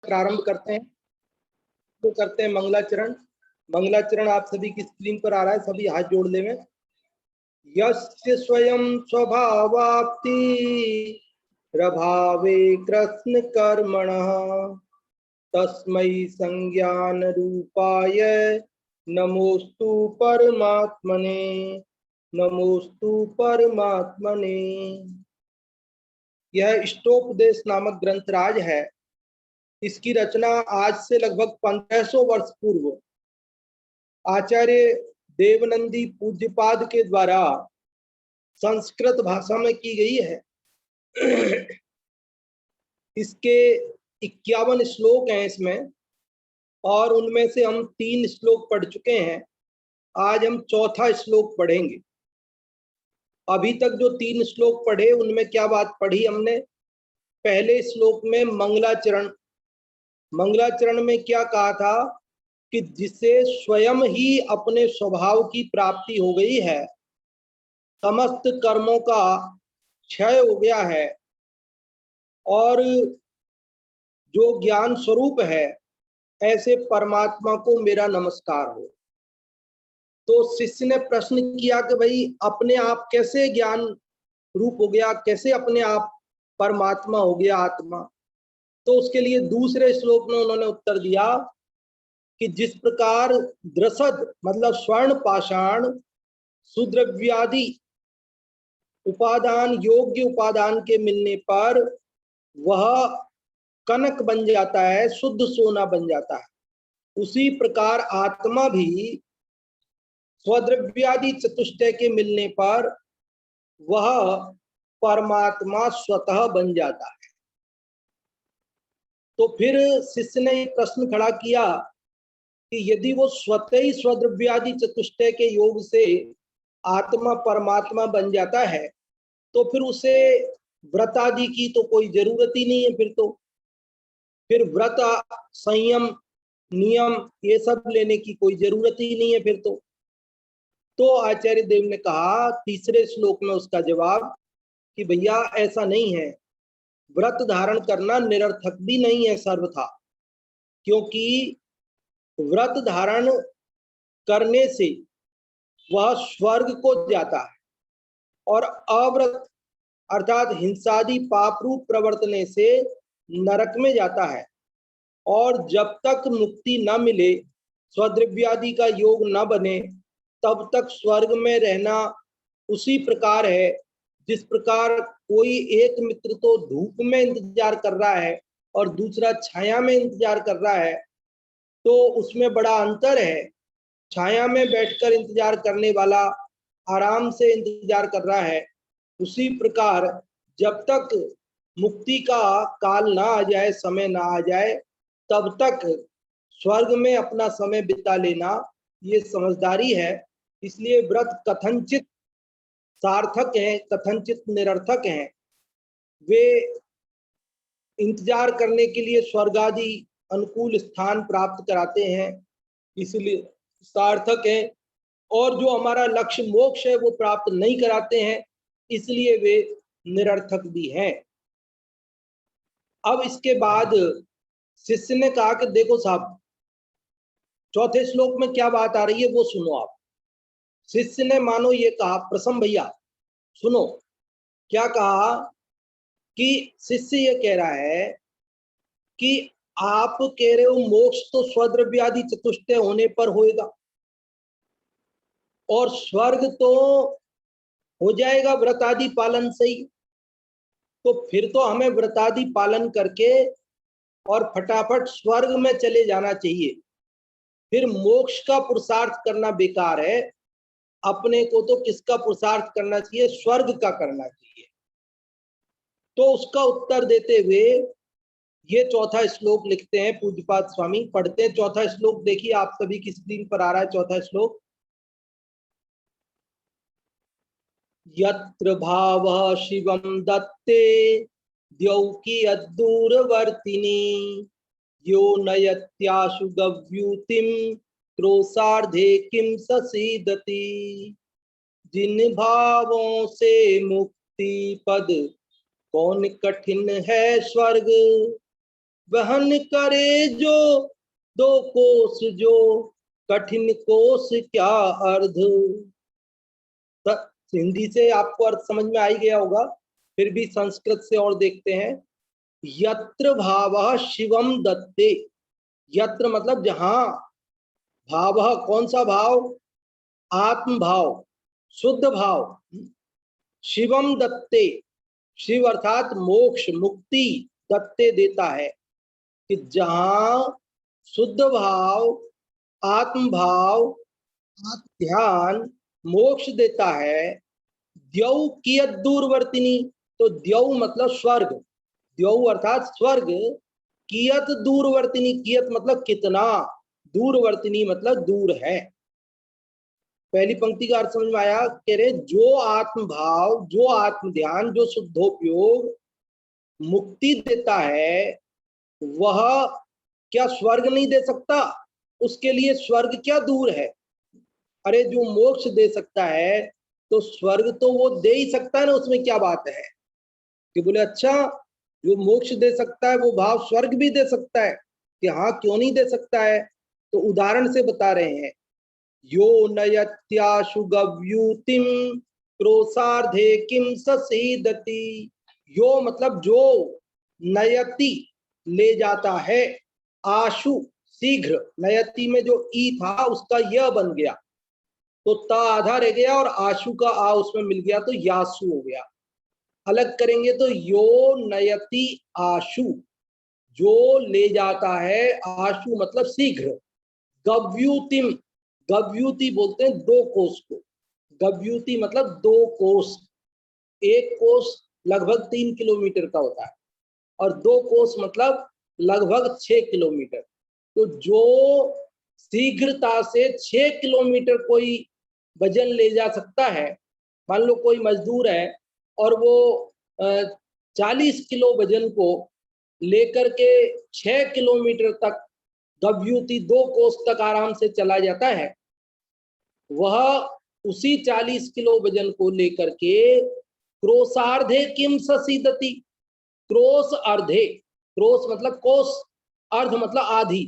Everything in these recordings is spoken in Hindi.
प्रारंभ करते हैं तो करते हैं मंगलाचरण। मंगलाचरण आप सभी की स्क्रीन पर आ रहा है, सभी हाथ जोड़ लेंगे। यस्य स्वयं स्वभावाप्ति प्रभावे कृष्ण कर्मणः तस्मै संज्ञान रूपाय नमोस्तु परमात्मने, नमोस्तु परमात्मने। यह इष्टोपदेश नामक ग्रंथराज है। इसकी रचना आज से लगभग 1500 वर्ष पूर्व आचार्य देवनंदी पूज्यपाद के द्वारा संस्कृत भाषा में की गई है। इसके 51 श्लोक हैं इसमें, और उनमें से हम 3 श्लोक पढ़ चुके हैं। आज हम चौथा श्लोक पढ़ेंगे। अभी तक जो 3 श्लोक पढ़े उनमें क्या बात पढ़ी हमने? पहले श्लोक में मंगलाचरण, मंगलाचरण में क्या कहा था कि जिसे स्वयं ही अपने स्वभाव की प्राप्ति हो गई है, समस्त कर्मों का क्षय हो गया है और जो ज्ञान स्वरूप है, ऐसे परमात्मा को मेरा नमस्कार हो। तो शिष्य ने प्रश्न किया कि भाई अपने आप कैसे ज्ञान रूप हो गया, कैसे अपने आप परमात्मा हो गया आत्मा? तो उसके लिए दूसरे श्लोक में उन्होंने उत्तर दिया कि जिस प्रकार द्रसद मतलब स्वर्ण पाषाण सुद्रव्यादि उपादान योग्य उपादान के मिलने पर वह कनक बन जाता है, शुद्ध सोना बन जाता है, उसी प्रकार आत्मा भी स्वद्रव्यादि चतुष्टय के मिलने पर वह परमात्मा स्वतः बन जाता है। तो फिर शिष्य ने एक प्रश्न खड़ा किया कि यदि वो स्वतः ही स्वद्रव्यादि चतुष्टय के योग से आत्मा परमात्मा बन जाता है, तो फिर उसे व्रत आदि की तो कोई जरूरत ही नहीं है। फिर व्रत संयम नियम ये सब लेने की कोई जरूरत ही नहीं है फिर तो आचार्य देव ने कहा तीसरे श्लोक में उसका जवाब कि भैया ऐसा नहीं है, व्रत धारण करना निरर्थक भी नहीं है सर्वथा, क्योंकि व्रत धारण करने से वह स्वर्ग को जाता है और अव्रत अर्थात हिंसादि पाप रूप प्रवर्तने से नरक में जाता है। और जब तक मुक्ति न मिले, स्वद्रव्यादि का योग न बने, तब तक स्वर्ग में रहना उसी प्रकार है जिस प्रकार कोई एक मित्र तो धूप में इंतजार कर रहा है और दूसरा छाया में इंतजार कर रहा है, तो उसमें बड़ा अंतर है। छाया में बैठकर इंतजार करने वाला आराम से इंतजार कर रहा है। उसी प्रकार जब तक मुक्ति का काल ना आ जाए, समय ना आ जाए, तब तक स्वर्ग में अपना समय बिता लेना ये समझदारी है। इसलिए व्रत कथनचित सार्थक हैं, कथनचित निरर्थक हैं। वे इंतजार करने के लिए स्वर्ग आदि अनुकूल स्थान प्राप्त कराते हैं, इसलिए सार्थक है। और जो हमारा लक्ष्य मोक्ष है वो प्राप्त नहीं कराते हैं, इसलिए वे निरर्थक भी हैं। अब इसके बाद शिष्य ने कहा कि देखो साहब, चौथे श्लोक में क्या बात आ रही है वो सुनो आप। शिष्य ने मानो ये कहा, प्रसम भैया सुनो, क्या कहा कि शिष्य ये कह रहा है कि आप कह रहे हो मोक्ष तो स्वद्रव्यादि चतुष्टय होने पर होएगा और स्वर्ग तो हो जाएगा व्रत आदि पालन से ही। तो फिर तो हमें व्रत आदि पालन करके और फटाफट स्वर्ग में चले जाना चाहिए। फिर मोक्ष का पुरुषार्थ करना बेकार है। अपने को तो किसका पुरुषार्थ करना चाहिए? स्वर्ग का करना चाहिए। तो उसका उत्तर देते हुए ये चौथा श्लोक लिखते हैं पूज्यपाद स्वामी। पढ़ते हैं चौथा श्लोक, देखिए आप सभी की स्क्रीन पर आ रहा है चौथा श्लोक। यत्र भावः शिवं दत्ते द्यौकी अदूरवर्तिनी यो नयत्याशु गव्यूतिम क्रोशार्धे किम ससीदति। जिन भावों से मुक्ति पद कौन कठिन है स्वर्ग, वहन करे जो दो कोस जो, कठिन कोस क्या अर्ध। हिंदी से आपको अर्थ समझ में आ ही गया होगा, फिर भी संस्कृत से और देखते हैं। यत्र भावः शिवम दत्ते, यत्र मतलब जहां, भावः कौन सा भाव, आत्म भाव, शुद्ध भाव, शिवम दत्ते, शिव अर्थात मोक्ष मुक्ति, दत्ते देता है, कि जहां शुद्ध भाव, आत्म भाव, ध्यान मोक्ष देता है। द्यौ कियत दूरवर्तिनी, तो द्यौ मतलब स्वर्ग, द्यौ अर्थात स्वर्ग, कियत दूरवर्तिनी, कियत मतलब कितना, दूरवर्तिनी मतलब दूर है। पहली पंक्ति का अर्थ समझ में आया, कह रहे जो आत्म भाव, जो आत्म ध्यान, जो शुद्धोपयोग मुक्ति देता है, वह क्या स्वर्ग नहीं दे सकता, उसके लिए स्वर्ग क्या दूर है। अरे जो मोक्ष दे सकता है तो स्वर्ग तो वो दे ही सकता है ना, उसमें क्या बात है। कि बोले अच्छा, जो मोक्ष दे सकता है वो भाव स्वर्ग भी दे सकता है, कि हाँ क्यों नहीं दे सकता है। तो उदाहरण से बता रहे हैं, यो नयत्याशु गव्यूतिम क्रोशार्धे किम ससीदति। यो मतलब जो, नयति ले जाता है, आशु शीघ्र, नयति में जो ई था उसका य बन गया, तो ता आधा रह गया और आशु का आ उसमें मिल गया तो यासु हो गया। अलग करेंगे तो यो नयति आशु, जो ले जाता है, आशु मतलब शीघ्र। गव्यूतिम, गव्यूति बोलते हैं दो कोस को, गव्यूति मतलब दो कोस, एक कोस लगभग 3 किलोमीटर का होता है और दो कोस मतलब लगभग 6 किलोमीटर। तो जो शीघ्रता से 6 किलोमीटर कोई वजन ले जा सकता है, मान लो कोई मजदूर है और वो 40 किलो वजन को लेकर के 6 किलोमीटर तक, गव्यूति दो कोस तक आराम से चला जाता है, वह उसी 40 किलो वजन को लेकर के क्रोशार्धे किम ससीदति, क्रोश अर्धे, क्रोश मतलब कोस, अर्ध मतलब आधी,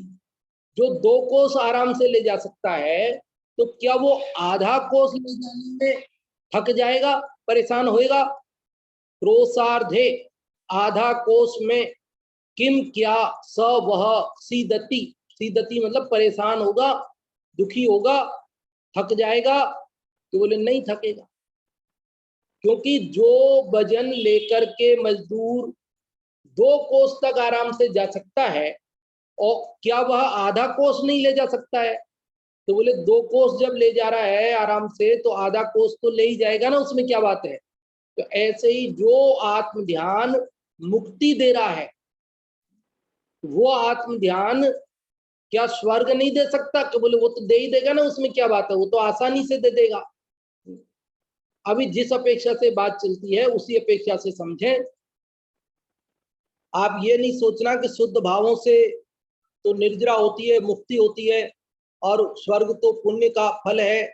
जो दो कोस आराम से ले जा सकता है, तो क्या वो आधा कोस ले जाने में थक जाएगा, परेशान होएगा। क्रोशार्धे आधा कोस में, किम क्या, स वह, सीदति, सीदति मतलब परेशान होगा, दुखी होगा, थक जाएगा। तो बोले नहीं थकेगा, क्योंकि जो वजन लेकर के मजदूर 2 कोस तक आराम से जा सकता है, और क्या वह आधा कोस नहीं ले जा सकता है। तो बोले 2 कोस जब ले जा रहा है आराम से, तो आधा कोस तो ले ही जाएगा ना, उसमें क्या बात है। तो ऐसे ही जो आत्म ध्यान मुक्ति दे रहा है, वो आत्म ध्यान क्या स्वर्ग नहीं दे सकता। तो बोले वो तो दे ही देगा ना, उसमें क्या बात है, वो तो आसानी से दे देगा। अभी जिस अपेक्षा से बात चलती है उसी अपेक्षा से समझें। आप ये नहीं सोचना कि शुद्ध भावों से तो निर्जरा होती है, मुक्ति होती है, और स्वर्ग तो पुण्य का फल है,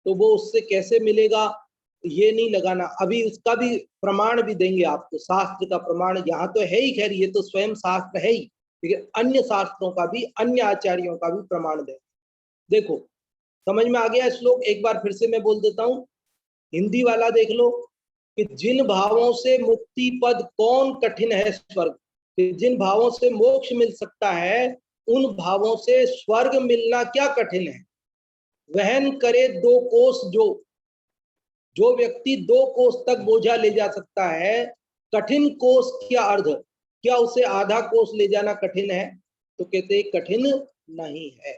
तो वो उससे कैसे मिलेगा, ये नहीं लगाना। अभी उसका भी प्रमाण भी देंगे आपको, शास्त्र का प्रमाण यहाँ तो है ही, खैर ये तो स्वयं शास्त्र है ही, लेकिन अन्य शास्त्रों का भी, अन्य आचार्यों का भी प्रमाण देंगे। देखो समझ में आ गया श्लोक, एक बार फिर से मैं बोल देता हूँ, हिंदी वाला देख लो, कि जिन भावों से मुक्ति पद कौन कठिन है स्वर्ग, जिन भावों से मोक्ष मिल सकता है, उन भावों से स्वर्ग मिलना क्या कठिन है। वहन करे 2 कोस जो, जो व्यक्ति 2 कोस तक बोझा ले जा सकता है, कठिन कोस क्या अर्ध, क्या उसे आधा कोस ले जाना कठिन है। तो कहते कठिन नहीं है।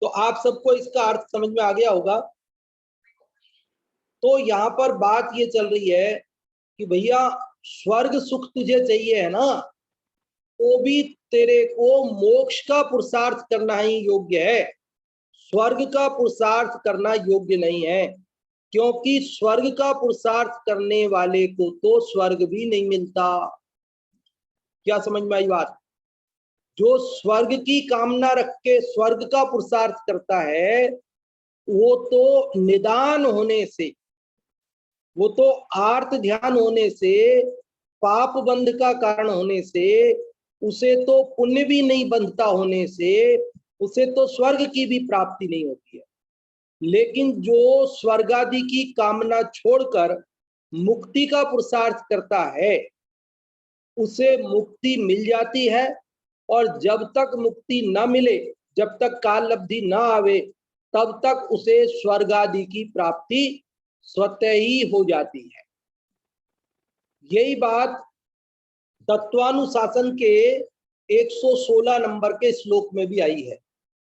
तो आप सबको इसका अर्थ समझ में आ गया होगा। तो यहाँ पर बात ये चल रही है कि भैया स्वर्ग सुख तुझे चाहिए है ना, तो भी तेरे को मोक्ष का पुरुषार्थ करना ही योग्य है, स्वर्ग का पुरुषार्थ करना योग्य नहीं है। क्योंकि स्वर्ग का पुरुषार्थ करने वाले को तो स्वर्ग भी नहीं मिलता। क्या समझ में आई बात। जो स्वर्ग की कामना रख के स्वर्ग का पुरुषार्थ करता है, वो तो निदान होने से, वो तो आर्त ध्यान होने से, पाप बंध का कारण होने से उसे तो पुण्य भी नहीं बंधता होने से उसे तो स्वर्ग की भी प्राप्ति नहीं होती है। लेकिन जो स्वर्ग आदि की कामना छोड़कर मुक्ति का पुरुषार्थ करता है उसे मुक्ति मिल जाती है, और जब तक मुक्ति न मिले, जब तक काल लब्धि न आवे, तब तक उसे स्वर्ग आदि की प्राप्ति स्वतः ही हो जाती है। यही बात तत्वानुशासन के 116 नंबर के श्लोक में भी आई है।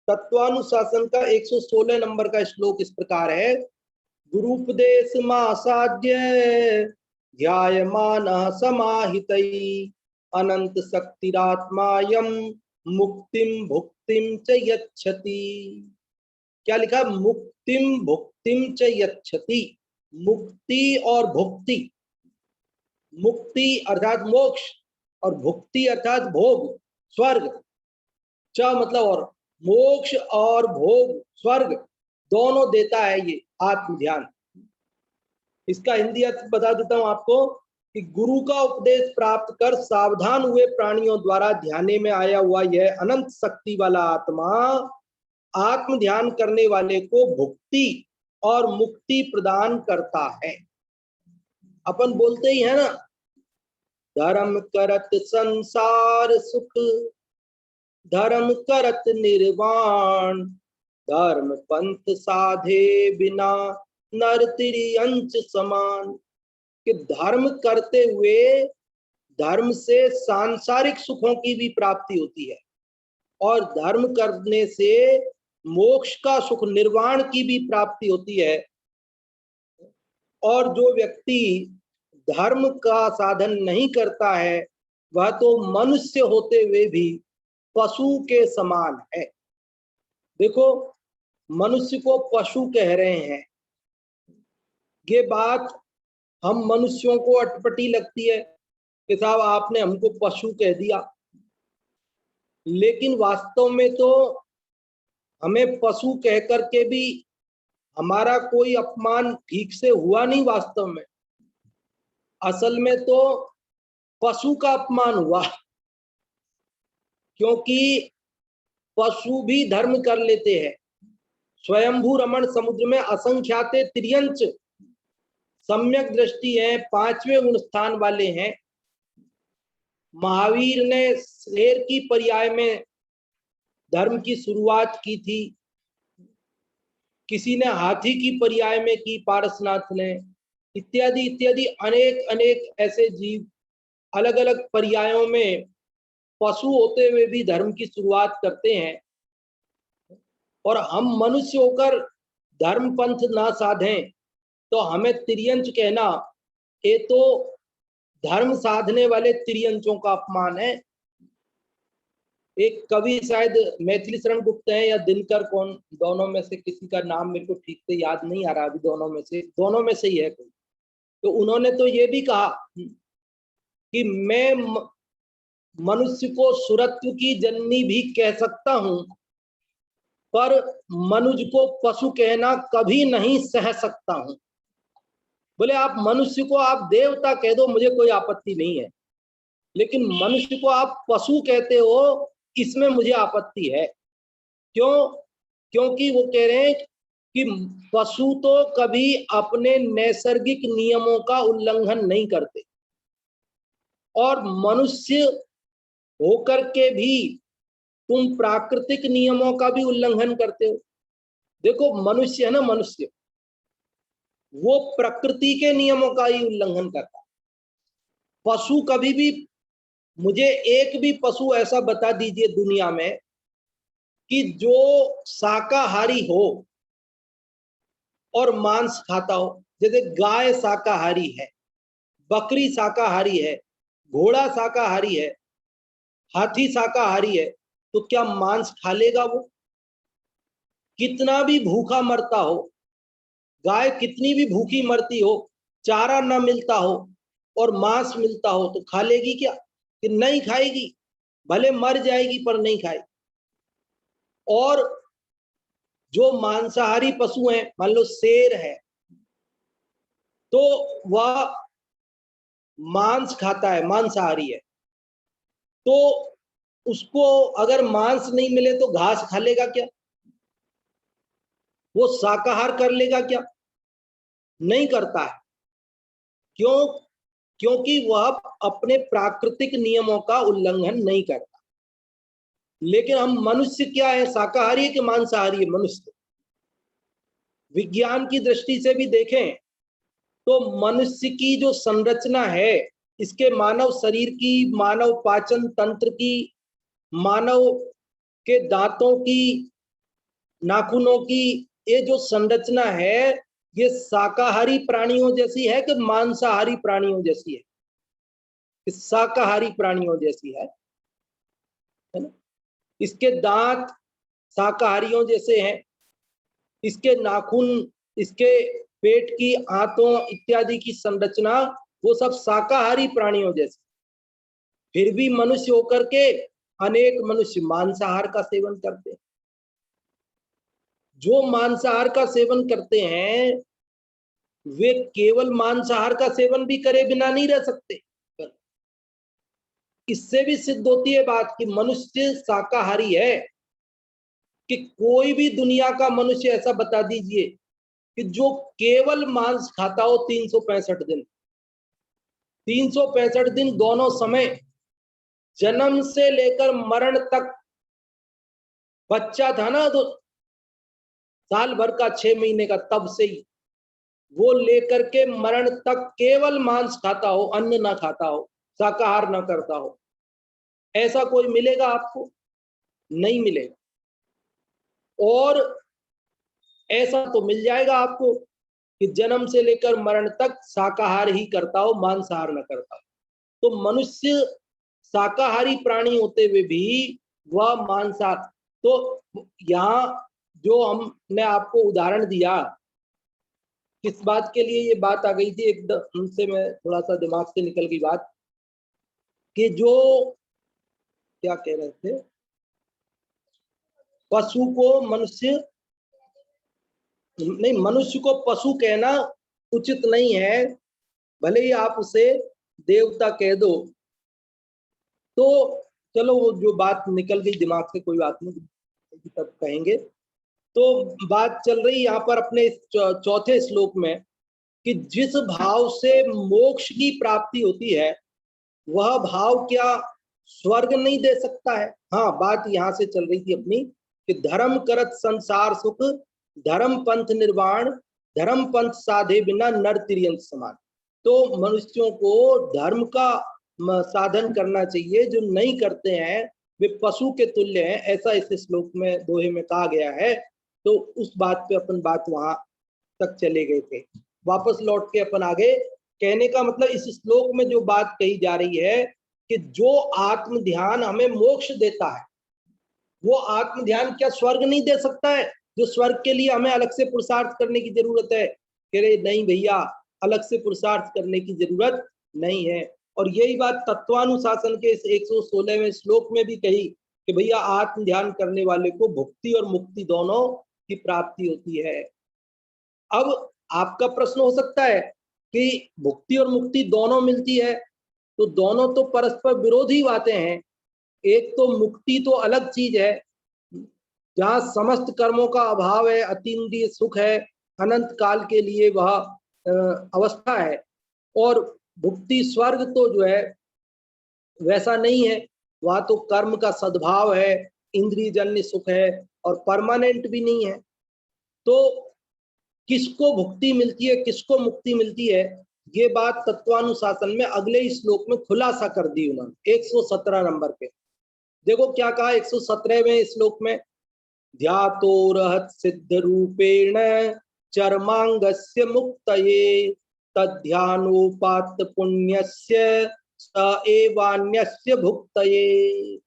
तत्वानुशासन का 116 नंबर का श्लोक इस प्रकार है, गुरुपदेश मासाद्य ध्यायमानः समाहितैः अनंत शक्तिरात्मायम मुक्तिम भुक्तिम च यच्छति। क्या लिखा? मुक्तिम भुक्तिम च यच्छति। मुक्ति और भुक्ति, मुक्ति अर्थात मोक्ष और भुक्ति अर्थात भोग स्वर्ग, च मतलब और, मोक्ष और भोग स्वर्ग दोनों देता है ये आत्म ध्यान। इसका हिंदी अर्थ बता देता हूं आपको कि गुरु का उपदेश प्राप्त कर सावधान हुए प्राणियों द्वारा ध्यान में आया हुआ यह अनंत शक्ति वाला आत्मा आत्म ध्यान करने वाले को भुक्ति और मुक्ति प्रदान करता है। अपन बोलते ही है ना, धर्म करत संसार सुख, धर्म करत निर्वाण, धर्म पंथ साधे बिना नर तिर्यंच समान। कि धर्म करते हुए धर्म से सांसारिक सुखों की भी प्राप्ति होती है, और धर्म करने से मोक्ष का सुख निर्वाण की भी प्राप्ति होती है। और जो व्यक्ति धर्म का साधन नहीं करता है वह तो मनुष्य होते हुए भी पशु के समान है। देखो, मनुष्य को पशु कह रहे हैं, ये बात हम मनुष्यों को अटपटी लगती है कि साहब आपने हमको पशु कह दिया, लेकिन वास्तव में तो हमें पशु कह करके भी हमारा कोई अपमान ठीक से हुआ नहीं। वास्तव में असल में तो पशु का अपमान हुआ, क्योंकि पशु भी धर्म कर लेते हैं। स्वयंभू रमण समुद्र में असंख्याते तिर्यंच सम्यक दृष्टि है, 5वें गुण स्थान वाले हैं। महावीर ने शेर की पर्याय में धर्म की शुरुआत की थी, किसी ने हाथी की पर्याय में की, पारसनाथ ने, इत्यादि इत्यादि अनेक अनेक ऐसे जीव अलग अलग पर्यायों में पशु होते हुए भी धर्म की शुरुआत करते हैं। और हम मनुष्य होकर धर्म पंथ ना साधें तो हमें तिर्यंच कहना, ये तो धर्म साधने वाले तिर्यंचों का अपमान है। एक कवि शायद मैथिली शरण गुप्त है या दिनकर, कौन दोनों में से किसी का नाम मेरे को ठीक से याद नहीं आ रहा अभी, दोनों में से ही है कोई, तो उन्होंने तो ये भी कहा कि मैं मनुष्य को सुरत्व की जननी भी कह सकता हूं, पर मनुज को पशु कहना कभी नहीं सह सकता हूं। बोले आप मनुष्य को आप देवता कह दो, मुझे कोई आपत्ति नहीं है, लेकिन मनुष्य को आप पशु कहते हो, इसमें मुझे आपत्ति है। क्यों? क्योंकि वो कह रहे हैं कि पशु तो कभी अपने नैसर्गिक नियमों का उल्लंघन नहीं करते, और मनुष्य होकर के भी तुम प्राकृतिक नियमों का भी उल्लंघन करते हो। देखो, मनुष्य है ना, मनुष्य वो प्रकृति के नियमों का ही उल्लंघन करता है। पशु कभी भी, मुझे एक भी पशु ऐसा बता दीजिए दुनिया में कि जो शाकाहारी हो और मांस खाता हो। जैसे गाय शाकाहारी है, बकरी शाकाहारी है, घोड़ा शाकाहारी है, हाथी शाकाहारी है, तो क्या मांस खा लेगा वो? कितना भी भूखा मरता हो, गाय कितनी भी भूखी मरती हो, चारा ना मिलता हो और मांस मिलता हो, तो खा लेगी क्या? कि नहीं खाएगी, भले मर जाएगी पर नहीं खाएगी। और जो मांसाहारी पशु हैं, मान लो शेर है, तो वह मांस खाता है, मांसाहारी है, तो उसको अगर मांस नहीं मिले तो घास खा लेगा क्या? वो शाकाहार कर लेगा क्या? नहीं करता है। क्यों? क्योंकि वह अपने प्राकृतिक नियमों का उल्लंघन नहीं करता। लेकिन हम मनुष्य क्या है, शाकाहारी है कि मांसाहारी है? मनुष्य। विज्ञान की दृष्टि से भी देखें तो मनुष्य की जो संरचना है, इसके मानव शरीर की, मानव पाचन तंत्र की, मानव के दांतों की, नाखूनों की, ये जो संरचना है, ये शाकाहारी प्राणियों जैसी है कि मांसाहारी प्राणियों जैसी है? शाकाहारी प्राणियों जैसी है ना? इसके दांत शाकाहारियों जैसे हैं, इसके नाखून, इसके पेट की आंतों इत्यादि की संरचना वो सब शाकाहारी प्राणियों जैसी। फिर भी मनुष्य होकर के अनेक मनुष्य मांसाहार का सेवन करते हैं। जो मांसाहार का सेवन करते हैं वे केवल मांसाहार का सेवन भी करे बिना नहीं रह सकते। इससे भी सिद्ध होती है बात कि मनुष्य शाकाहारी है। कि कोई भी दुनिया का मनुष्य ऐसा बता दीजिए कि जो केवल मांस खाता हो 365 दिन, 365 दिन दोनों समय, जन्म से लेकर मरण तक। बच्चा था ना तो साल भर का, 6 महीने का, तब से ही वो लेकर के मरण तक केवल मांस खाता हो, अन्न ना खाता हो, शाकाहार ना करता हो, ऐसा कोई मिलेगा आपको? नहीं मिलेगा। और ऐसा तो मिल जाएगा आपको कि जन्म से लेकर मरण तक शाकाहार ही करता हो, मांसाहार न करता हो। तो मनुष्य शाकाहारी प्राणी होते हुए भी वह मांसाहार। तो यहाँ जो हमने आपको उदाहरण दिया, किस बात के लिए ये बात आ गई थी, एकदम से मैं थोड़ा सा दिमाग से निकल गई बात, कि जो क्या कह रहे थे, पशु को मनुष्य नहीं, मनुष्य को पशु कहना उचित नहीं है, भले ही आप उसे देवता कह दो। तो चलो वो जो बात निकल गई दिमाग से, कोई बात नहीं, तब कहेंगे। तो बात चल रही यहाँ पर अपने चौथे श्लोक में कि जिस भाव से मोक्ष की प्राप्ति होती है वह भाव क्या स्वर्ग नहीं दे सकता है? हाँ, बात यहाँ से चल रही थी अपनी कि धर्म करत संसार सुख, धर्म पंथ निर्वाण, धर्म पंथ साधे बिना नर तिर्यंत समान। तो मनुष्यों को धर्म का साधन करना चाहिए, जो नहीं करते हैं वे पशु के तुल्य हैं, ऐसा इस श्लोक में दोहे में कहा गया है। तो उस बात पे अपन बात वहां तक चले गए थे। वापस लौट के अपन आगे, कहने का मतलब इस श्लोक में जो बात कही जा रही है कि जो आत्म ध्यान हमें मोक्ष देता है, वो आत्म ध्यान क्या स्वर्ग नहीं दे सकता है? जो स्वर्ग के लिए हमें अलग से पुरुषार्थ करने की जरूरत है? कह रहे नहीं भैया, अलग से पुरुषार्थ करने की जरूरत नहीं है। और यही बात तत्वानुशासन के इस 116वें श्लोक में भी कही कि भैया आत्म ध्यान करने वाले को भुक्ति और मुक्ति दोनों की प्राप्ति होती है। अब आपका प्रश्न हो सकता है कि भुक्ति और मुक्ति दोनों मिलती है, तो दोनों तो परस्पर विरोधी बातें हैं। एक तो मुक्ति तो अलग चीज है, जहाँ समस्त कर्मों का अभाव है, अतीन्द्रिय सुख है, अनंत काल के लिए वह अवस्था है। और भुक्ति स्वर्ग तो जो है वैसा नहीं है, वहां तो कर्म का सद्भाव है, इंद्रिय जन्य सुख है और परमानेंट भी नहीं है। तो किसको भुक्ति मिलती है, किसको मुक्ति मिलती है, ये बात तत्वानुशासन में अगले ही श्लोक में खुलासा कर दी उन्होंने 117 नंबर पे। देखो क्या कहा 117वें श्लोक में, ध्यातो रहत सिद्ध रूपेण चर्मांगस्य मुक्तये तद्ध्यानोपात्त पुण्यस्य स एवान्यस्य भुक्तये।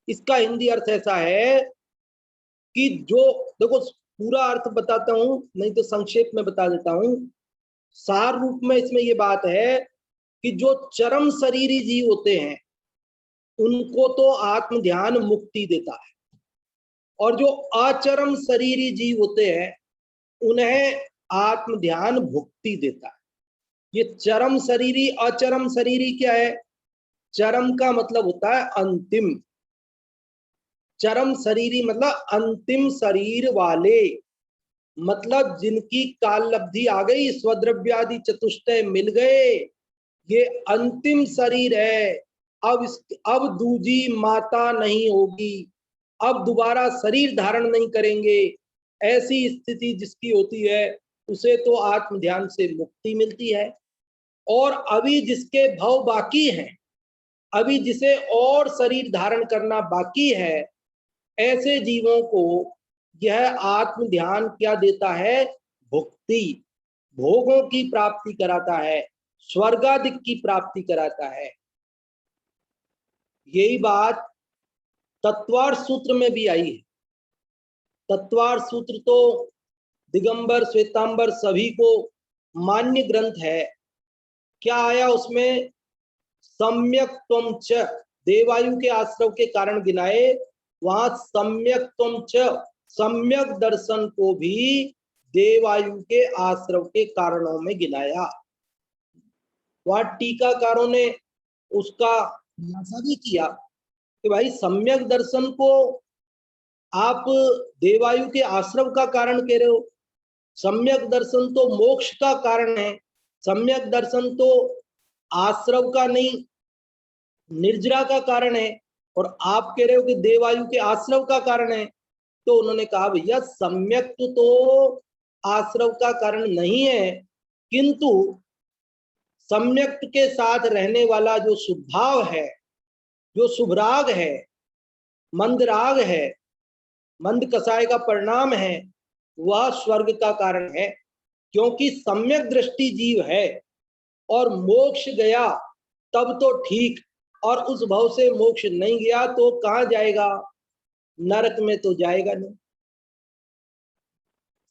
इसका हिंदी अर्थ ऐसा है कि जो, देखो पूरा अर्थ बताता हूं, नहीं तो संक्षेप में बता देता हूं। सार रूप में इसमें ये बात है कि जो चरम शरीरी जीव होते हैं उनको तो आत्म ध्यान मुक्ति देता है, और जो अचरम शरीरी जीव होते हैं उन्हें आत्म ध्यान भुक्ति देता है। ये चरम शरीरी, अचरम शरीरी क्या है? चरम का मतलब होता है अंतिम, चरम शरीरी मतलब अंतिम शरीर वाले, मतलब जिनकी काल लब्धि आ गई, स्वद्रव्यादि चतुष्टय मिल गए, ये अंतिम शरीर है। अब दूजी माता नहीं होगी, अब दोबारा शरीर धारण नहीं करेंगे। ऐसी स्थिति जिसकी होती है उसे तो आत्म ध्यान से मुक्ति मिलती है। और अभी जिसके भव बाकी हैं, अभी जिसे और शरीर धारण करना बाकी है, ऐसे जीवों को यह आत्म ध्यान क्या देता है? भुक्ति, भोगों की प्राप्ति कराता है, स्वर्गादिक की प्राप्ति कराता है। यही बात तत्वार्थ सूत्र में भी आई है। तत्वार्थ सूत्र तो दिगंबर श्वेतांबर सभी को मान्य ग्रंथ है। क्या आया उसमें? सम्यक त्वं च, देवायु के आश्रव के कारण गिनाए, वहां सम्यक त्वं च, सम्यक दर्शन को भी देवायु के आश्रव के कारणों में गिनाया। वहां टीकाकारों ने उसका खुलासा भी किया कि भाई सम्यक दर्शन को आप देवायु के आश्रव का कारण कह रहे हो, सम्यक दर्शन तो मोक्ष का कारण है, सम्यक दर्शन तो आश्रव का नहीं निर्जरा का कारण है, और आप कह रहे हो कि देवायु के आश्रव का कारण है। तो उन्होंने कहा भैया सम्यक तो आश्रव का कारण नहीं है, किंतु सम्यक के साथ रहने वाला जो शुभाव है, जो शुभराग है, मंद राग है, मंद कसाय का परिणाम है, वह स्वर्ग का कारण है। क्योंकि सम्यक दृष्टि जीव है और मोक्ष गया तब तो ठीक, और उस भव से मोक्ष नहीं गया तो कहां जाएगा? नरक में तो जाएगा नहीं।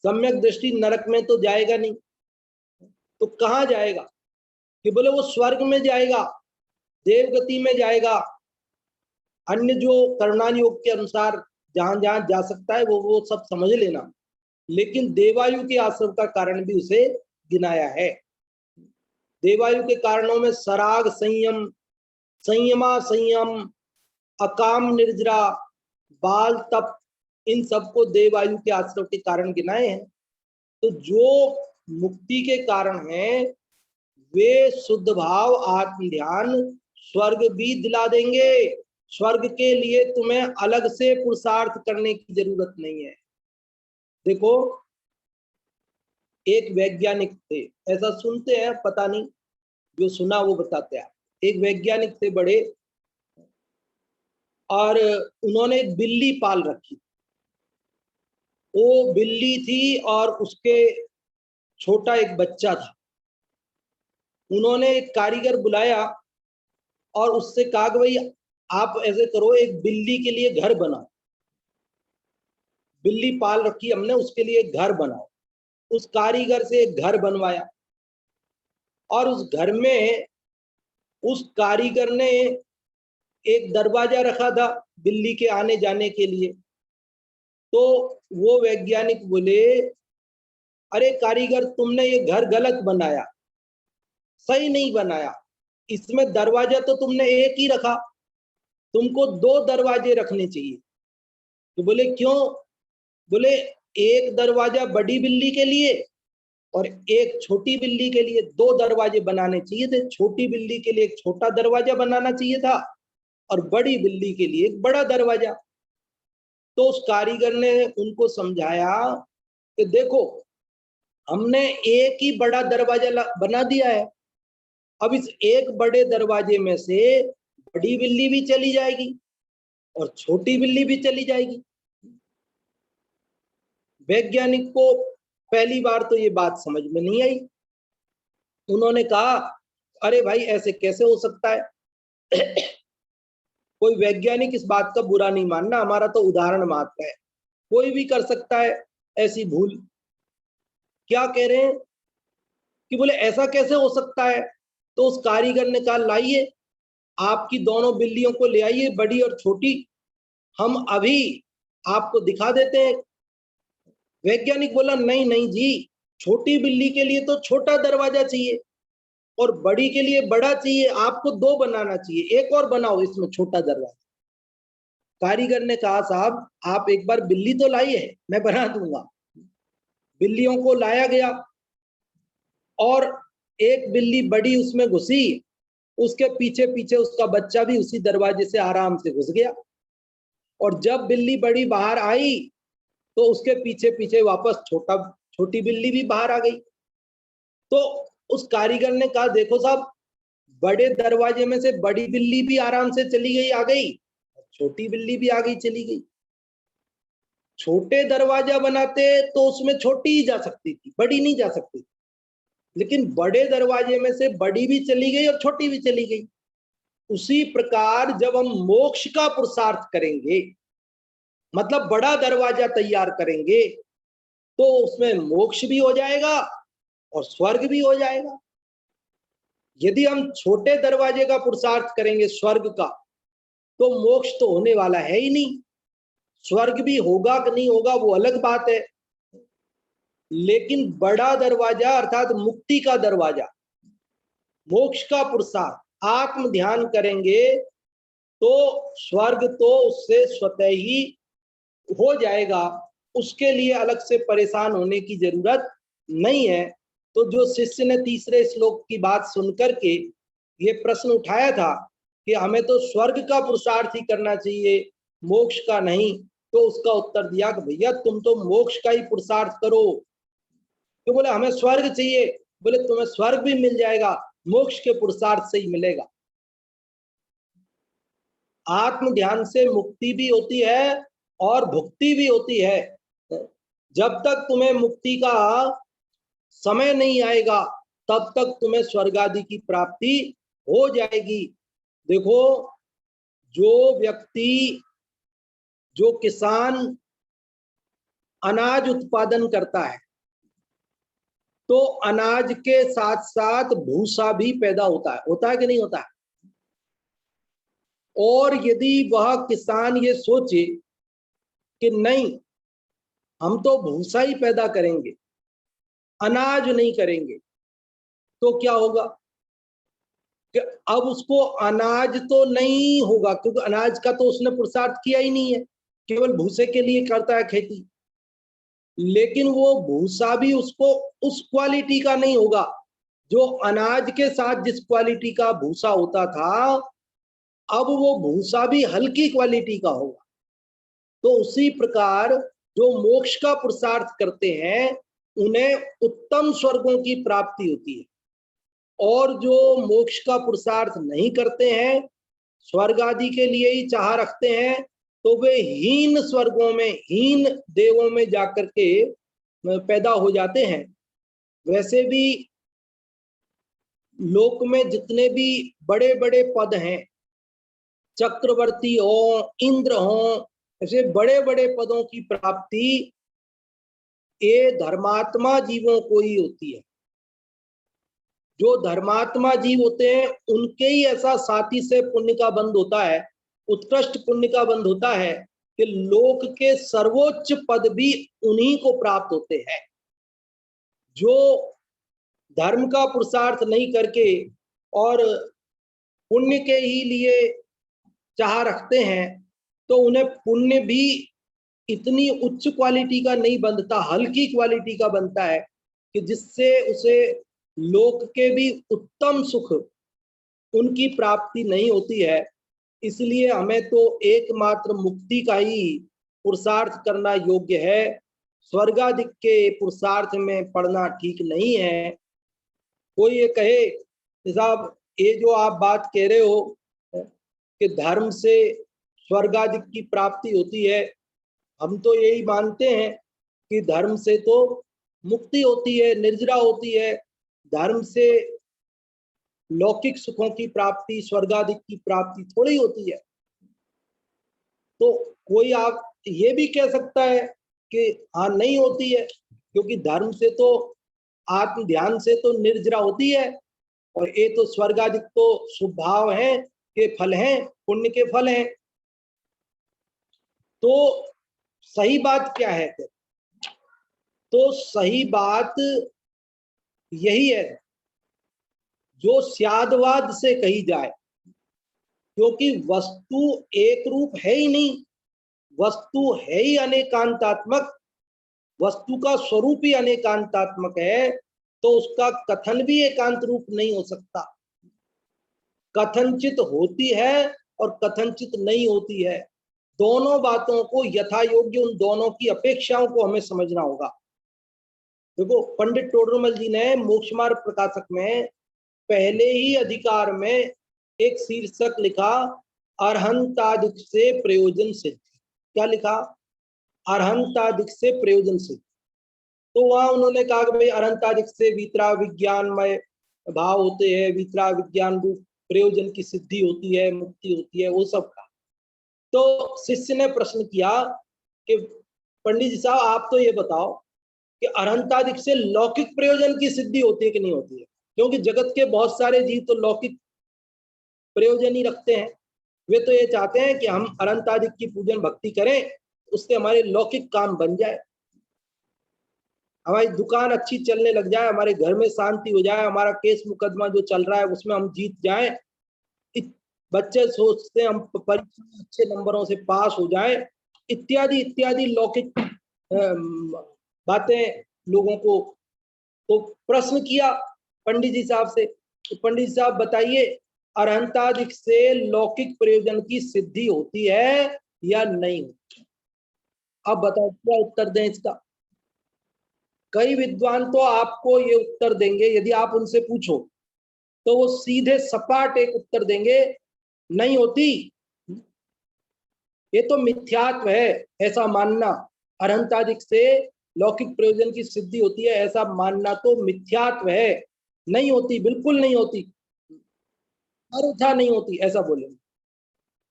सम्यक दृष्टि नरक में तो जाएगा नहीं, तो कहां जाएगा? कि बोले वो स्वर्ग में जाएगा, देवगति में जाएगा, अन्य जो करुणान योग के अनुसार जहां जहां जा सकता है वो सब समझ लेना। लेकिन देवायु के आश्रम का कारण भी उसे गिनाया है। देवायु के कारणों में सराग संयम, संयमा संयम, अकाम निर्जरा, बाल तप, इन सबको देवायु के आश्रम के कारण गिनाए हैं। तो जो मुक्ति के कारण हैं वे शुद्ध भाव आत्म ध्यान स्वर्ग भी दिला देंगे। स्वर्ग के लिए तुम्हें अलग से पुरुषार्थ करने की जरूरत नहीं है। देखो एक वैज्ञानिक थे, ऐसा सुनते हैं, पता नहीं, जो सुना वो बताते हैं। एक वैज्ञानिक थे बड़े, और उन्होंने एक बिल्ली पाल रखी। वो बिल्ली थी और उसके छोटा एक बच्चा था। उन्होंने एक कारीगर बुलाया और उससे कहा कि भाई आप ऐसे करो, एक बिल्ली के लिए घर बनाओ, बिल्ली पाल रखी हमने, उसके लिए एक घर बनाओ। उस कारीगर से एक घर बनवाया, और उस घर में उस कारीगर ने एक दरवाजा रखा था बिल्ली के आने जाने के लिए। तो वो वैज्ञानिक बोले, अरे कारीगर तुमने ये घर गलत बनाया, सही नहीं बनाया, इसमें दरवाजा तो तुमने एक ही रखा, तुमको 2 दरवाजे रखने चाहिए। तो बोले क्यों? बोले एक दरवाजा बड़ी बिल्ली के लिए और एक छोटी बिल्ली के लिए, 2 दरवाजे बनाने चाहिए थे। छोटी बिल्ली के लिए एक छोटा दरवाजा बनाना चाहिए था और बड़ी बिल्ली के लिए एक बड़ा दरवाजा। तो उस कारीगर ने उनको समझाया कि देखो हमने एक ही बड़ा दरवाजा बना दिया है, अब इस एक बड़े दरवाजे में से बड़ी बिल्ली भी चली जाएगी और छोटी बिल्ली भी चली जाएगी। वैज्ञानिक को पहली बार तो ये बात समझ में नहीं आई। उन्होंने कहा अरे भाई ऐसे कैसे हो सकता है? कोई वैज्ञानिक इस बात का बुरा नहीं मानना, हमारा तो उदाहरण मात्र है, कोई भी कर सकता है ऐसी भूल। क्या कह रहे हैं कि बोले ऐसा कैसे हो सकता है? तो उस कारीगर ने कहा लाइए आपकी दोनों बिल्लियों को ले आइए, बड़ी और छोटी, हम अभी आपको दिखा देते हैं। वैज्ञानिक बोला नहीं नहीं जी, छोटी बिल्ली के लिए तो छोटा दरवाजा चाहिए और बड़ी के लिए बड़ा चाहिए, आपको 2 बनाना चाहिए, एक और बनाओ इसमें छोटा दरवाजा। कारीगर ने कहा साहब आप एक बार बिल्ली तो लाइए, मैं बना दूंगा। बिल्लियों को लाया गया और एक बिल्ली बड़ी उसमें घुसी, उसके पीछे पीछे उसका बच्चा भी उसी दरवाजे से आराम से घुस गया। और जब बिल्ली बड़ी बाहर आई तो उसके पीछे पीछे वापस छोटी बिल्ली भी बाहर आ गई। तो उस कारीगर ने कहा देखो साहब, बड़े दरवाजे में से बड़ी बिल्ली भी आराम से चली गई आ गई, छोटी बिल्ली भी आ गई चली गई। छोटे दरवाजा बनाते तो उसमें छोटी ही जा सकती थी, बड़ी नहीं जा सकती, लेकिन बड़े दरवाजे में से बड़ी भी चली गई और छोटी भी चली गई। उसी प्रकार जब हम मोक्ष का पुरुषार्थ करेंगे, मतलब बड़ा दरवाजा तैयार करेंगे, तो उसमें मोक्ष भी हो जाएगा और स्वर्ग भी हो जाएगा। यदि हम छोटे दरवाजे का पुरुषार्थ करेंगे स्वर्ग का, तो मोक्ष तो होने वाला है ही नहीं। स्वर्ग भी होगा कि नहीं होगा वो अलग बात है, लेकिन बड़ा दरवाजा अर्थात मुक्ति का दरवाजा, मोक्ष का पुरुषार्थ आत्म ध्यान करेंगे तो स्वर्ग तो उससे स्वतः ही हो जाएगा, उसके लिए अलग से परेशान होने की जरूरत नहीं है। तो जो शिष्य ने तीसरे श्लोक की बात सुनकर के ये प्रश्न उठाया था कि हमें तो स्वर्ग का पुरुषार्थ ही करना चाहिए, मोक्ष का नहीं, तो उसका उत्तर दिया कि भैया तुम तो मोक्ष का ही पुरुषार्थ करो। तो बोले हमें स्वर्ग चाहिए, बोले तुम्हें स्वर्ग भी मिल जाएगा, मोक्ष के पुरुषार्थ से ही मिलेगा। आत्म ध्यान से मुक्ति भी होती है और भुक्ति भी होती है। जब तक तुम्हें मुक्ति का समय नहीं आएगा तब तक तुम्हें स्वर्ग आदि की प्राप्ति हो जाएगी। देखो, जो व्यक्ति, जो किसान अनाज उत्पादन करता है तो अनाज के साथ साथ भूसा भी पैदा होता है कि नहीं होता है? और यदि वह किसान ये सोचे कि नहीं हम तो भूसा ही पैदा करेंगे, अनाज नहीं करेंगे, तो क्या होगा कि अब उसको अनाज तो नहीं होगा, क्योंकि अनाज का तो उसने पुरुषार्थ किया ही नहीं है, केवल भूसे के लिए करता है खेती। लेकिन वो भूसा भी उसको उस क्वालिटी का नहीं होगा जो अनाज के साथ जिस क्वालिटी का भूसा होता था, अब वो भूसा भी हल्की क्वालिटी का होगा। तो उसी प्रकार जो मोक्ष का पुरुषार्थ करते हैं उन्हें उत्तम स्वर्गों की प्राप्ति होती है, और जो मोक्ष का पुरुषार्थ नहीं करते हैं, स्वर्ग आदि के लिए ही चाह रखते हैं, तो वे हीन स्वर्गों में, हीन देवों में जाकर के पैदा हो जाते हैं। वैसे भी लोक में जितने भी बड़े बड़े पद हैं, चक्रवर्ती हो, इंद्र हो, ऐसे बड़े बड़े पदों की प्राप्ति ये धर्मात्मा जीवों को ही होती है। जो धर्मात्मा जीव होते हैं उनके ही ऐसा साथी से पुण्य का बंध होता है, उत्कृष्ट पुण्य का बंध होता है कि लोक के सर्वोच्च पद भी उन्हीं को प्राप्त होते हैं। जो धर्म का पुरुषार्थ नहीं करके और पुण्य के ही लिए चाह रखते हैं, तो उन्हें पुण्य भी इतनी उच्च क्वालिटी का नहीं बनता, हल्की क्वालिटी का बनता है कि जिससे उसे लोक के भी उत्तम सुख उनकी प्राप्ति नहीं होती है। इसलिए हमें तो एकमात्र मुक्ति का ही पुरुषार्थ करना योग्य है, स्वर्गादिक के पुरुषार्थ में पड़ना ठीक नहीं है। कोई ये कहे कि साहब ये जो आप बात कह रहे हो कि धर्म से स्वर्गादिक की प्राप्ति होती है, हम तो यही मानते हैं कि धर्म से तो मुक्ति होती है, निर्जरा होती है, धर्म से लौकिक सुखों की प्राप्ति, स्वर्गादिक की प्राप्ति थोड़ी होती है। तो कोई आप ये भी कह सकता है कि हाँ नहीं होती है, क्योंकि धर्म से तो, आत्म ध्यान से तो निर्जरा होती है, और ये तो स्वर्गादिक तो स्वभाव है के फल हैं, पुण्य के फल हैं। तो सही बात क्या है? तो सही बात यही है जो स्यादवाद से कही जाए, क्योंकि वस्तु एक रूप है ही नहीं, वस्तु है ही अनेकांतात्मक, वस्तु का स्वरूप ही अनेकांतात्मक है, तो उसका कथन भी एकांत रूप नहीं हो सकता। कथनचित होती है और कथनचित नहीं होती है, दोनों बातों को यथा योग्य, उन दोनों की अपेक्षाओं को हमें समझना होगा। देखो, पंडित टोडरमल जी ने मोक्ष मार्ग प्रकाशक में पहले ही अधिकार में एक शीर्षक लिखा, अर्हंतादिक से प्रयोजन सिद्धि। क्या लिखा? अर्हंतादिक से प्रयोजन सिद्धि। तो वहां उन्होंने कहा कि भाई अर्हंतादिक से वीतराग विज्ञानमय भाव होते हैं, वीतराग विज्ञान रूप प्रयोजन की सिद्धि होती है, मुक्ति होती है, वो सब का। तो शिष्य ने प्रश्न किया कि पंडित जी साहब, आप तो ये बताओ कि अर्हंतादिक से लौकिक प्रयोजन की सिद्धि होती है कि नहीं होती है? क्योंकि जगत के बहुत सारे जीव तो लौकिक प्रयोजन ही रखते हैं। वे तो ये चाहते हैं कि हम अनंतादिक की पूजन भक्ति करें, उससे हमारे लौकिक काम बन जाए, हमारी दुकान अच्छी चलने लग जाए, हमारे घर में शांति हो जाए, हमारा केस मुकदमा जो चल रहा है उसमें हम जीत जाएं। बच्चे सोचते हैं हम परीक्षा में अच्छे नंबरों से पास हो जाएं, इत्यादि इत्यादि लौकिक बातें लोगों को। तो प्रश्न किया पंडित जी साहब से, तो पंडित साहब बताइए, अर्हंतादिक से लौकिक प्रयोजन की सिद्धि होती है या नहीं होती? अब बताओ क्या उत्तर दें इसका। कई विद्वान तो आपको ये उत्तर देंगे, यदि आप उनसे पूछो तो वो सीधे सपाट एक उत्तर देंगे, नहीं होती, ये तो मिथ्यात्व है ऐसा मानना। अर्हंतादिक से लौकिक प्रयोजन की सिद्धि होती है ऐसा मानना तो मिथ्यात्व है, नहीं होती, बिल्कुल नहीं होती, अर्था नहीं होती, ऐसा बोलेंगे।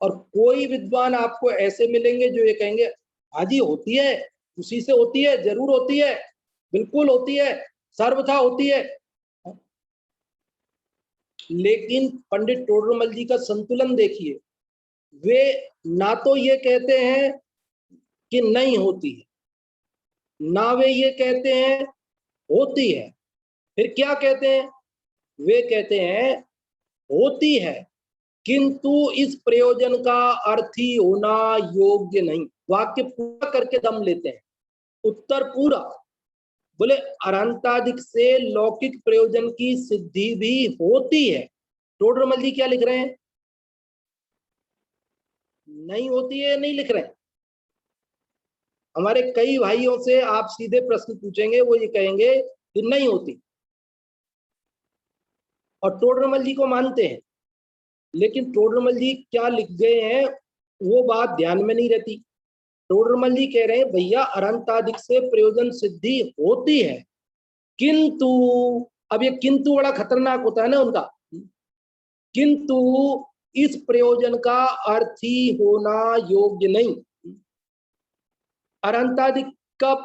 और कोई विद्वान आपको ऐसे मिलेंगे जो ये कहेंगे हाँ जी होती है, उसी से होती है, जरूर होती है, बिल्कुल होती है, सर्वथा होती है। लेकिन पंडित टोडरमल जी का संतुलन देखिए, वे ना तो ये कहते हैं कि नहीं होती है, ना वे ये कहते हैं होती है, फिर क्या कहते हैं? वे कहते हैं होती है किंतु इस प्रयोजन का अर्थी होना योग्य नहीं। वाक्य पूरा करके दम लेते हैं, उत्तर पूरा। बोले अनंतादिक से लौकिक प्रयोजन की सिद्धि भी होती है। टोडरमल जी क्या लिख रहे हैं? नहीं होती है, नहीं लिख रहे हैं। हमारे कई भाइयों से आप सीधे प्रश्न पूछेंगे, वो ये कहेंगे कि नहीं होती, और टोडरमल जी को मानते हैं। लेकिन टोडरमल जी क्या लिख गए हैं वो बात ध्यान में नहीं रहती। टोडरमल जी कह रहे हैं भैया अनंतादिक से प्रयोजन सिद्धि होती है किंतु, अब ये किंतु बड़ा खतरनाक होता है ना उनका, किंतु इस प्रयोजन का अर्थी होना योग्य नहीं। अनंतादिक का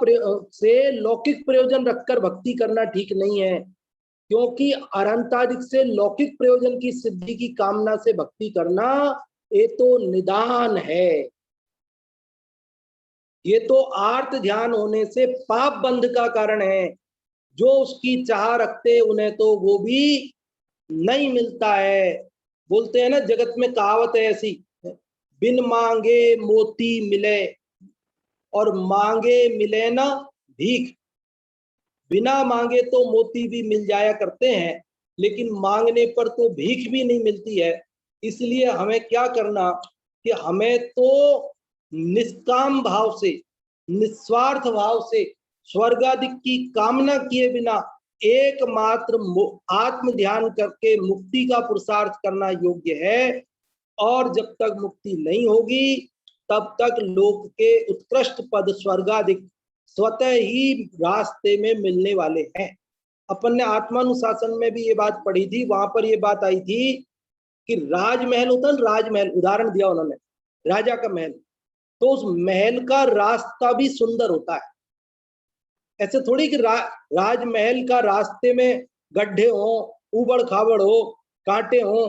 से लौकिक प्रयोजन रखकर भक्ति करना ठीक नहीं है, क्योंकि अनंतादिक से लौकिक प्रयोजन की सिद्धि की कामना से भक्ति करना ये तो निदान है, ये तो आर्त ध्यान होने से पाप बंध का कारण है। जो उसकी चाह रखते उन्हें तो वो भी नहीं मिलता है। बोलते हैं ना जगत में कहावत है ऐसी, बिन मांगे मोती मिले और मांगे मिले ना भीख। बिना मांगे तो मोती भी मिल जाया करते हैं, लेकिन मांगने पर तो भीख भी नहीं मिलती है। इसलिए हमें क्या करना कि हमें तो निष्काम भाव से, निस्वार्थ भाव से, स्वर्गादिक की कामना किए बिना एकमात्र आत्म ध्यान करके मुक्ति का पुरुषार्थ करना योग्य है। और जब तक मुक्ति नहीं होगी तब तक लोक के उत्कृष्ट पद स्वर्गादिक स्वतः ही रास्ते में मिलने वाले हैं। अपन ने आत्मानुशासन में भी ये बात पढ़ी थी, वहां पर ये बात आई थी कि राजमहल होता है, राजमहल उदाहरण दिया उन्होंने, राजा का महल, तो उस महल का रास्ता भी सुंदर होता है। ऐसे थोड़ी कि राजमहल का रास्ते में गड्ढे हो, उबड़ खाबड़ हो, कांटे हो,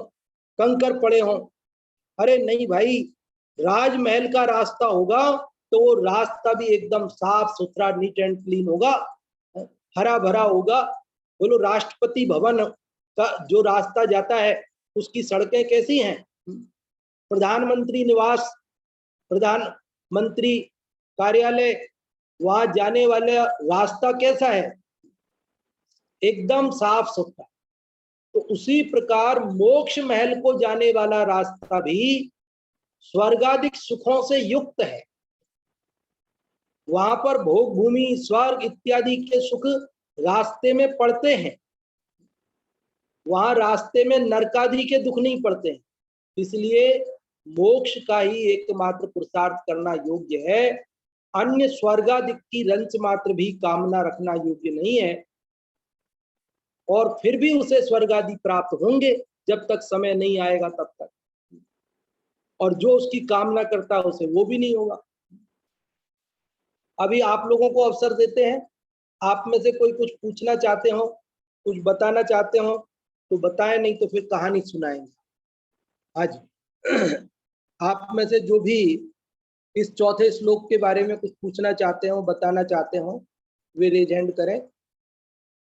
कंकर पड़े हो। अरे नहीं भाई, राजमहल का रास्ता होगा तो वो रास्ता भी एकदम साफ सुथरा, नीट एंड क्लीन होगा, हरा भरा होगा। बोलो राष्ट्रपति भवन का जो रास्ता जाता है उसकी सड़कें कैसी हैं? प्रधानमंत्री निवास, प्रधान मंत्री कार्यालय, वहां जाने वाला रास्ता कैसा है? एकदम साफ सुथरा। तो उसी प्रकार मोक्ष महल को जाने वाला रास्ता भी स्वर्गाधिक सुखों से युक्त है। वहां पर भोग भूमि, स्वर्ग इत्यादि के सुख रास्ते में पड़ते हैं। वहां रास्ते में नरकादि के दुख नहीं पड़ते हैं। इसलिए मोक्ष का ही एकमात्र पुरुषार्थ करना योग्य है। अन्य स्वर्गादि की रंच मात्र भी कामना रखना योग्य नहीं है। और फिर भी उसे स्वर्गादि प्राप्त होंगे जब तक समय नहीं आएगा तब तक। और जो उसकी कामना करता है उसे वो भी नहीं होगा। अभी आप लोगों को अवसर देते हैं, आप में से कोई कुछ पूछना चाहते हो, कुछ बताना चाहते हो तो बताएं, नहीं तो फिर कहानी सुनाएंगे। हाँ जी, आप में से जो भी इस चौथे श्लोक के बारे में कुछ पूछना चाहते हो, बताना चाहते हो, वे रेज हैंड करें।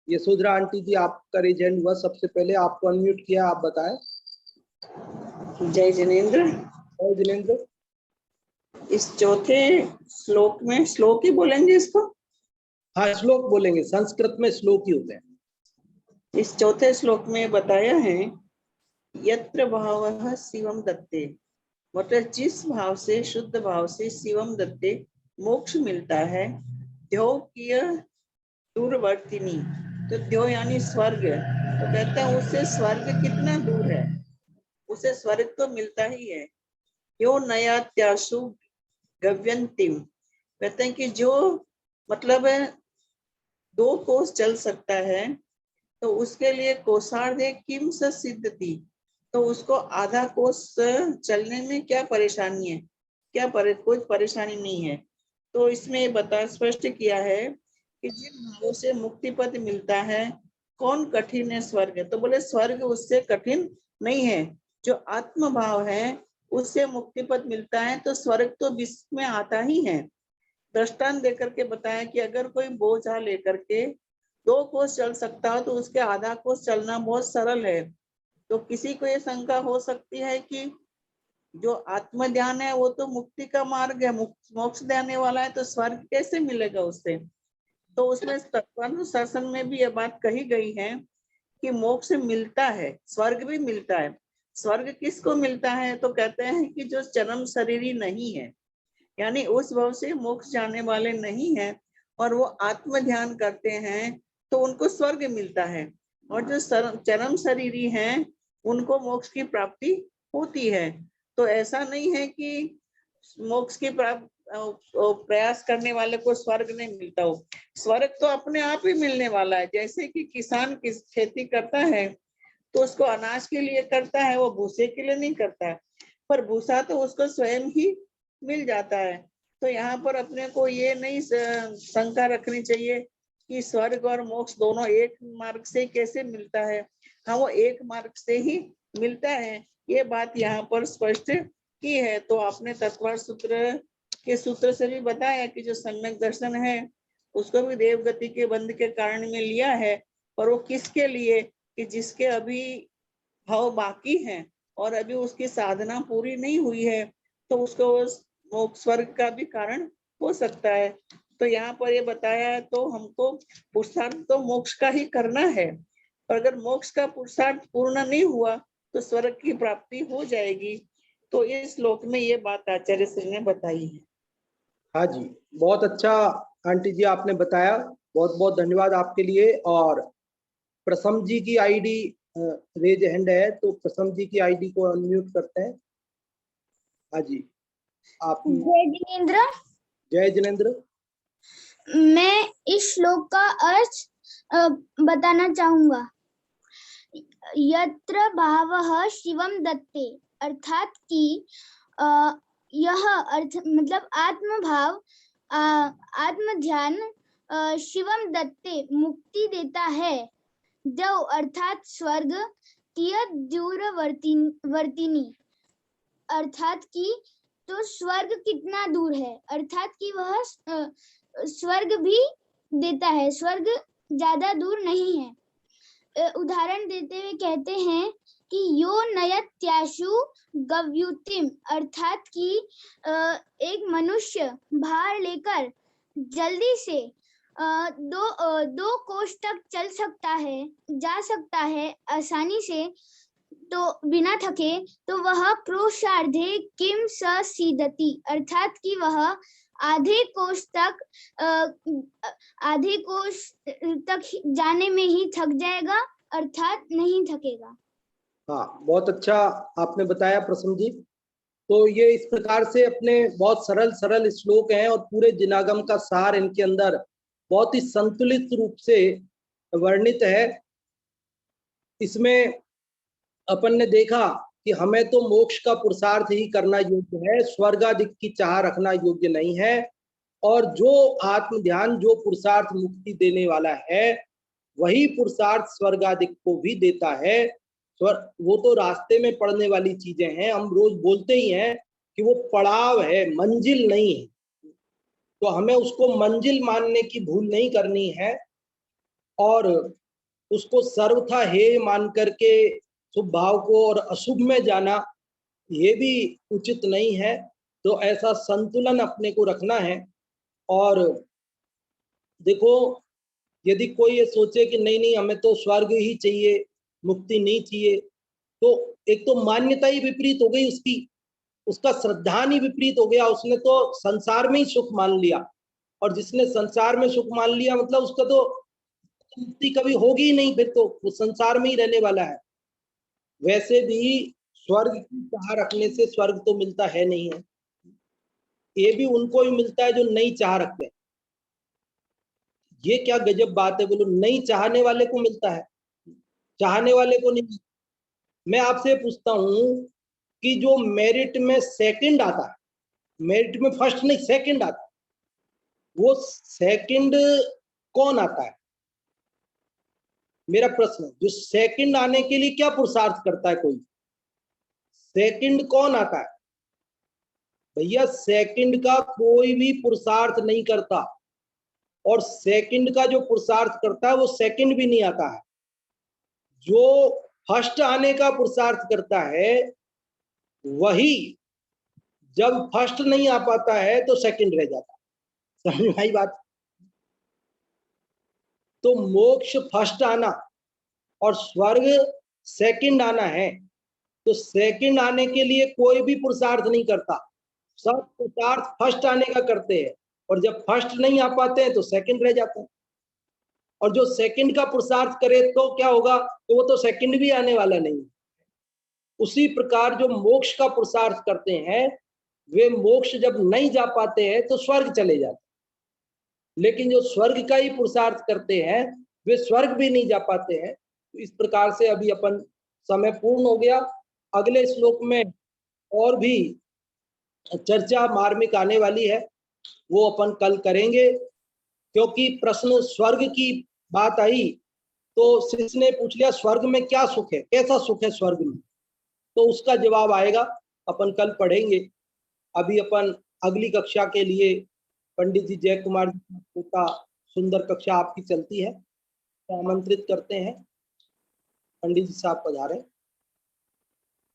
यशोधरा आंटी जी, आपका रेज हैंड हुआ सबसे पहले, आपको अनम्यूट किया, आप बताएं। जय जिनेंद्र। जय जिनेंद्र। इस चौथे श्लोक में, श्लोक ही बोलेंगे इसको? हाँ, श्लोक बोलेंगे, संस्कृत में श्लोक ही होते हैं। इस चौथे श्लोक में बताया है यत्र भावः शिवम दत्ते, मतलब जिस भाव से, शुद्ध भाव से शिवम दत्ते मोक्ष मिलता है, द्यो किय दूरवर्तिनी, तो द्यो यानी स्वर्ग, तो कहते हैं उससे स्वर्ग कितना दूर है, उसे स्वर्ग तो मिलता ही है। यो नयात्यासु गव्यंतिम, कहते हैं कि जो मतलब 2 कोस चल सकता है तो उसके लिए कोसार्धे किम स सिद्धति, तो उसको आधा कोस चलने में क्या परेशानी है, कोई परेशानी नहीं है। तो इसमें बता स्पष्ट किया है कि जिन भावों से मुक्ति पद मिलता है, कौन कठिन है? स्वर्ग। तो बोले स्वर्ग उससे कठिन नहीं है, जो आत्म भाव है उससे मुक्ति पद मिलता है, तो स्वर्ग तो विश्व में आता ही है। दृष्टांत देकर के बताया कि अगर कोई बोझा लेकर के 2 कोस चल सकता हो तो उसके आधा कोस चलना बहुत सरल है। तो किसी को ये शंका हो सकती है कि जो आत्म ध्यान है वो तो मुक्ति का मार्ग है, मोक्ष देने वाला है, तो स्वर्ग कैसे मिलेगा उससे? तो उसमें तत्वानुशासन में भी ये बात कही गई है कि मोक्ष मिलता है, स्वर्ग भी मिलता है। स्वर्ग किसको मिलता है? तो कहते हैं कि जो चरम शरीरी नहीं है, यानी उस भाव से मोक्ष जाने वाले नहीं है और वो आत्म ध्यान करते हैं, तो उनको स्वर्ग मिलता है। और जो चरम शरीरी हैं उनको मोक्ष की प्राप्ति होती है। तो ऐसा नहीं है कि मोक्ष की प्रयास करने वाले को स्वर्ग नहीं मिलता हो। स्वर्ग तो अपने आप ही मिलने वाला है। जैसे कि किसान किस खेती करता है तो उसको अनाज के लिए करता है, वो भूसे के लिए नहीं करता है, पर भूसा तो उसको स्वयं ही मिल जाता है। तो यहाँ पर अपने को ये नहीं शंका रखनी चाहिए कि स्वर्ग और मोक्ष दोनों एक मार्ग से कैसे मिलता है। हाँ, वो एक मार्ग से ही मिलता है, ये बात यहाँ पर स्पष्ट की है। तो आपने तत्वार सूत्र के सूत्र से भी बताया कि जो सम्यक दर्शन है उसको भी देवगति के बंध के कारण में लिया है, पर वो किसके लिए? कि जिसके अभी भाव बाकी हैं और अभी उसकी साधना पूरी नहीं हुई है, तो उसको मोक्ष स्वर्ग का भी कारण हो सकता है। तो यहाँ पर ये बताया है, तो हमको पुरुषार्थ तो मोक्ष का ही करना है, पर अगर मोक्ष का पुरुषार्थ पूर्ण नहीं हुआ तो स्वर्ग की प्राप्ति हो जाएगी। तो इस श्लोक में ये बात आचार्य श्री ने बताई है। हाँ जी, बहुत अच्छा आंटी जी आपने बताया, बहुत बहुत धन्यवाद आपके लिए। और प्रसम जी की आईडी रेज हैंड है, तो प्रसम जी की आईडी को अनम्यूट करते हैं। हाँ जी, आप। जय जिनेंद्र। जय जिनेंद्र। मैं इस श्लोक का अर्थ बताना चाहूंगा। यत्र भावः शिवम दत्ते, अर्थात कि यह अर्थ मतलब आत्म भाव, आत्म ध्यान शिवम दत्ते मुक्ति देता है। द्यौ अर्थात स्वर्ग, कियत् दूरवर्तिनी, अर्थात कि तो स्वर्ग कितना दूर है, अर्थात कि वह स्वर्ग भी देता है, स्वर्ग ज्यादा दूर नहीं है। उदाहरण देते हुए कहते हैं कि यो नयत्याशु गव्युतिम, अर्थात कि एक मनुष्य भार लेकर जल्दी से दो कोस तक चल सकता है, जा सकता है आसानी से, तो बिना थके, तो वह प्रोषार्धे किम स सीदति, अर्थात कि वह आधे कोस तक जाने में ही थक जाएगा, अर्थात नहीं थकेगा। हाँ, बहुत अच्छा आपने बताया प्रसन्न जी। तो ये इस प्रकार से अपने बहुत सरल सरल श्लोक हैं और पूरे जिनागम का सार इनके अंदर बहुत ही संतुलित रूप से वर्णित है। इसमें अपन ने देखा कि हमें तो मोक्ष का पुरुषार्थ ही करना योग्य है, स्वर्ग आदि की चाह रखना योग्य नहीं है। और जो आत्म ध्यान, जो पुरुषार्थ मुक्ति देने वाला है, वही पुरुषार्थ स्वर्ग आदि को भी देता है। वो तो रास्ते में पड़ने वाली चीजें हैं, हम रोज बोलते ही हैं कि वो पड़ाव है, मंजिल नहीं है। तो हमें उसको मंजिल मानने की भूल नहीं करनी है और उसको सर्वथा हेय मान करके शुभ भाव को और अशुभ में जाना ये भी उचित नहीं है। तो ऐसा संतुलन अपने को रखना है। और देखो, यदि कोई ये सोचे कि नहीं नहीं हमें तो स्वर्ग ही चाहिए, मुक्ति नहीं चाहिए, तो एक तो मान्यता ही विपरीत हो गई उसकी, उसका श्रद्धान ही विपरीत हो गया। उसने तो संसार में ही सुख मान लिया, और जिसने संसार में सुख मान लिया मतलब उसका तो मुक्ति कभी होगी ही नहीं, फिर तो वो संसार में ही रहने वाला है। वैसे भी स्वर्ग की चाह रखने से स्वर्ग तो मिलता है नहीं है, ये भी उनको ही मिलता है जो नहीं चाह रखते। ये क्या गजब बात है, बोलो, नहीं चाहने वाले को मिलता है, चाहने वाले को नहीं। मैं आपसे पूछता हूं कि जो मेरिट में सेकंड आता है, मेरिट में फर्स्ट नहीं सेकंड आता है, वो सेकंड कौन आता है? मेरा प्रश्न, जो सेकंड आने के लिए क्या पुरुषार्थ करता है कोई? सेकंड कौन आता है? भैया, सेकंड का कोई भी पुरुषार्थ नहीं करता, और सेकंड का जो पुरुषार्थ करता है वो सेकंड भी नहीं आता है। जो फर्स्ट आने का पुरुषार्थ करता है वही जब फर्स्ट नहीं आ पाता है तो सेकंड रह जाता है। समझ में आई बात? तो मोक्ष फर्स्ट आना और स्वर्ग सेकंड आना है। तो सेकंड आने के लिए कोई भी पुरुषार्थ नहीं करता, सब पुरुषार्थ फर्स्ट आने का करते हैं, और जब फर्स्ट नहीं आ पाते हैं तो सेकंड रह जाते हैं। और जो सेकंड का पुरुषार्थ करे तो क्या होगा, तो वो तो सेकंड भी आने वाला नहीं। उसी प्रकार जो मोक्ष का पुरुषार्थ करते हैं, वे मोक्ष जब नहीं जा पाते हैं तो स्वर्ग चले जाते हैं। लेकिन जो स्वर्ग का ही पुरुषार्थ करते हैं वे स्वर्ग भी नहीं जा पाते हैं। तो इस प्रकार से अभी अपन समय पूर्ण हो गया। अगले श्लोक में और भी चर्चा मार्मिक आने वाली है, वो अपन कल करेंगे। क्योंकि प्रश्न स्वर्ग की बात आई तो शिष्य ने पूछ लिया स्वर्ग में क्या सुख है, कैसा सुख है स्वर्ग में, तो उसका जवाब आएगा, अपन कल पढ़ेंगे। अभी अपन अगली कक्षा के लिए पंडित जी जय कुमार जी का सुंदर कक्षा आपकी चलती है, तो आमंत्रित करते हैं। पंडित जी साहब पधारें।